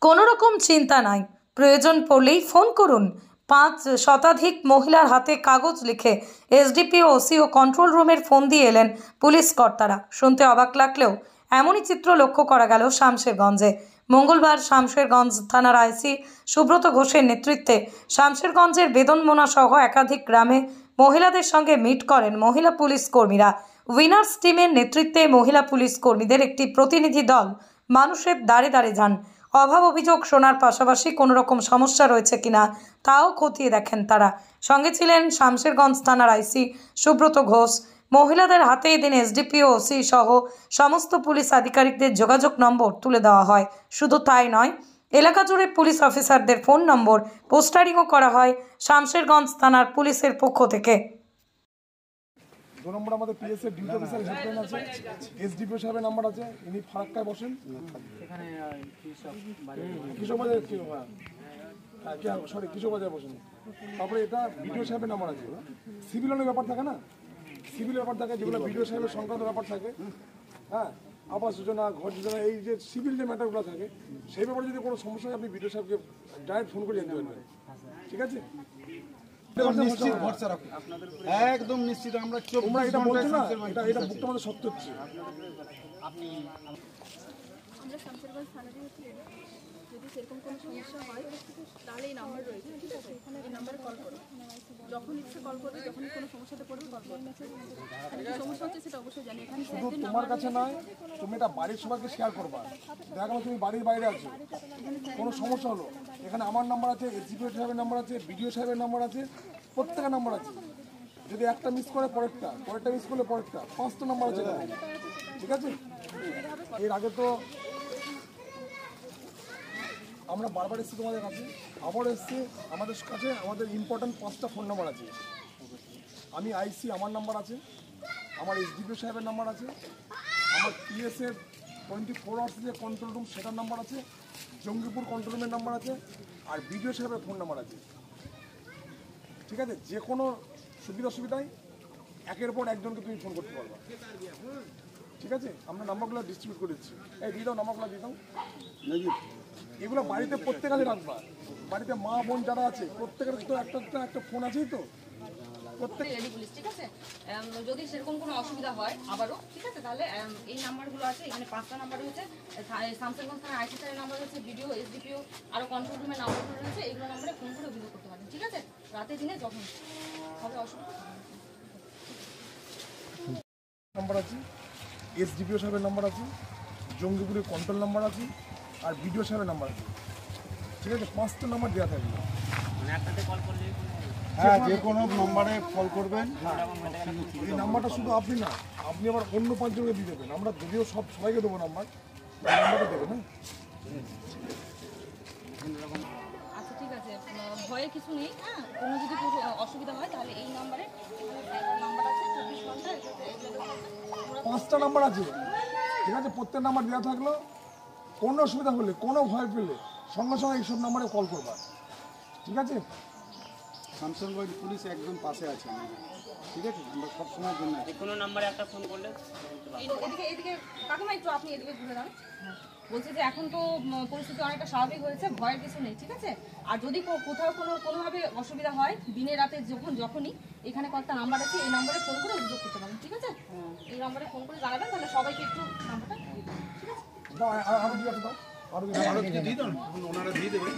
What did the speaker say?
কোনো রকম চিন্তা নাই, প্রয়োজন পড়লেই ফোন করুন। ৫ শতাধিক মহিলার হাতে কাগজ লিখে এসডিপিও, ওসি ও কন্ট্রোল রুমের ফোন দিয়ে এলেন পুলিশ কর্তারা। শুনতে অবাক লাগলেও এমনই চিত্র লক্ষ্য করা গেল শামশেরগঞ্জে। মঙ্গলবার শামশেরগঞ্জ থানার আইসি সুব্রত ঘোষের নেতৃত্বে শামশেরগঞ্জের বেদনমোনা সহ একাধিক গ্রামে মহিলাদের সঙ্গে মিট করেন মহিলা পুলিশ কর্মীরা। উইনার্স টিমের নেতৃত্বে মহিলা পুলিশ কর্মীদের একটি প্রতিনিধি দল মানুষের দ্বারে দ্বারে যান। অভাব অভিযোগ শোনার পাশাপাশি কোনো রকম সমস্যা রয়েছে কিনা তাও খতিয়ে দেখেন তারা। সঙ্গে ছিলেন শামশেরগঞ্জ থানার আইসি সুব্রত ঘোষ। মহিলাদের হাতে এদিন এসডিপিও, ওসি সহ সমস্ত পুলিশ আধিকারিকদের যোগাযোগ নম্বর তুলে দেওয়া হয়। শুধু তাই নয়, এলাকা জুড়ে পুলিশ অফিসারদের ফোন নম্বর পোস্টারিংও করা হয় শামশেরগঞ্জ থানার পুলিশের পক্ষ থেকে। 2 নম্বর আমাদের পিএস এর ডিউটি অফিসার হেল্পলাইন আছে, এসডিপিও সাহেবের নাম্বার আছে, ইনি ফারাক্কায় বসেন এখানে কৃষক বাজার, কৃষক বাজার বসেন। তারপরে এটা বিডিও সাহেবের নাম্বার আছে। সিভিলের ব্যাপার থাকে না, সিভিল ব্যাপার থাকে, যেগুলো বিডিও সাহেবের সংক্রান্ত ব্যাপার থাকে, হ্যাঁ, আবাস যোজনা, ঘর যোজনা, এই যে সিভিল যে ম্যাটারগুলো থাকে সেই ব্যাপারে যদি কোনো সমস্যা হয় আপনি বিডিও সাহেবকে ডাইরেক্ট ফোন করে জানতে পারবেন। ঠিক আছে, একদম নিশ্চিত। আমরা এটা বলছো না, এটা বুকটা আমাদের সত্য হচ্ছে। আমরা শামশেরগঞ্জ থানাতে হচ্ছি, যদি সেরকম কোনো সমস্যা হয় তাহলে এই নাম্বার রয়েছে, ঠিক আছে, এখানে এই নাম্বারে কল করো, যখন ইচ্ছে কল করবে, যখন কোনো সমস্যাতে পড়বে কল করবে। কি সমস্যা হচ্ছে সেটা অবশ্যই জানি। এখানে শুধু তোমার কাছে নয়, তুমি এটা বাড়ির সবাইকে শেয়ার করবা। দেখা গেলো তুমি বাড়ির বাইরে আছো, কোনো সমস্যা হলো, এখানে আমার নাম্বার আছে, এসডিপিও সাহেবের নাম্বার আছে, বিডিও সাহেবের নাম্বার আছে, প্রত্যেকের নাম্বার আছে। যদি একটা মিস করে পরেরটা মিস করলে পরেরটা, 5টা নাম্বার আছে। ঠিক আছে, এর আগে তো আমরা বারবার এসেছি তোমাদের কাছে, আবার এসেছি আমাদের কাছে। আমাদের ইম্পর্ট্যান্ট 5টা ফোন নাম্বার আছে। আমি আইসি, আমার নাম্বার আছে, আমার এসডিপিও সাহেবের নাম্বার আছে, আমার পিএসের 24 আওয়ার্স যে কন্ট্রোল রুম সেটার নাম্বার আছে, জঙ্গিপুর কন্ট্রোল রুমের নাম্বার আছে, আর বিডিও সাহেবের ফোন নাম্বার আছে। ঠিক আছে, যে কোনো সুবিধায় একের পর একজনকে তুমি ফোন করতে পারবা। ঠিক আছে, আমরা নাম্বারগুলো ডিস্ট্রিবিউট করে দিচ্ছি। এই দিয়ে দাও, নাম্বারগুলো দিয়ে দাও। এগুলো বাড়িতে প্রত্যেক কাজে রাখবা। বাড়িতে মা বোন যারা আছে প্রত্যেকের তো একটা ফোন আছেই তো। ঠিক আছে, যদি সেরকম কোনো অসুবিধা হয় আবারও, ঠিক আছে, তাহলে এই নাম্বারগুলো আছে, এখানে 5টা নাম্বার রয়েছে। শামশেরগঞ্জ থানার আইসি স্যারের নাম্বার রয়েছে, বিডিও, এসডিপিও, আরও কন্ট্রোল রুমের নাম্বারগুলো রয়েছে। এইগুলো নাম্বারে ফোন করে অভিযোগ করতে পারেন। ঠিক আছে, রাতে দিনে যখন হবে অসুবিধা নাম্বার আছে, এসডিপিও সাহেবের নাম্বার আছে, জঙ্গিপুরের কন্ট্রোল নাম্বার আছে, আর বিডিও সাহেবের নাম্বার আছে। ঠিক আছে, 5টা নাম্বার দেওয়া থাকবে। হ্যাঁ, যে কোনো নম্বরে কল করবেন। এই নাম্বারটা শুধু আপনি না, আপনি আবার অন্য 5 জনকে দিয়ে দেবেন। আমরা যদিও সবাইকে দেবো নাম্বারটা দেবেন। আচ্ছা, ঠিক আছে, ভয়ের কিছু নেই। হ্যাঁ, কোনো যদি অসুবিধা হয় তাহলে এই নাম্বারে নাম্বার আছে, 24 ঘন্টা 5টা নাম্বার আছে। ঠিক আছে, প্রত্যেক নাম্বার দেওয়া থাকলো। কোনো অসুবিধা হলে, কোনো ভয় পেলে সঙ্গে সঙ্গে এইসব নাম্বারে কল করবা। ঠিক আছে, শামশেরগঞ্জ পুলিশ একদম পাশে আছে। ঠিক আছে, আমরা সবসময়ের জন্য কোনো নাম্বারে একটা ফোন করলে এদিকে কাকিমা, একটু আপনি এদিকে ঘুরে দাঁড়ান। বলছে যে এখন তো পরিস্থিতি অনেকটা স্বাভাবিক হয়েছে, ভয়ের কিছু নেই। ঠিক আছে, আর যদি কোথাও কোনোভাবে অসুবিধা হয়, দিনে রাতে যখনই এখানে কয়েকটা নাম্বার আছে, এই নাম্বারে ফোন করে অভিযোগ করতে পারেন। ঠিক আছে, এই নাম্বারে ফোন করে জানাবেন, তাহলে সবাইকে একটু নাম্বারটা দিয়ে দেবেন। ঠিক আছে, আরো দিয়ে দাও, আরো দিয়ে দাও। ওনারা দিয়ে দেবেন।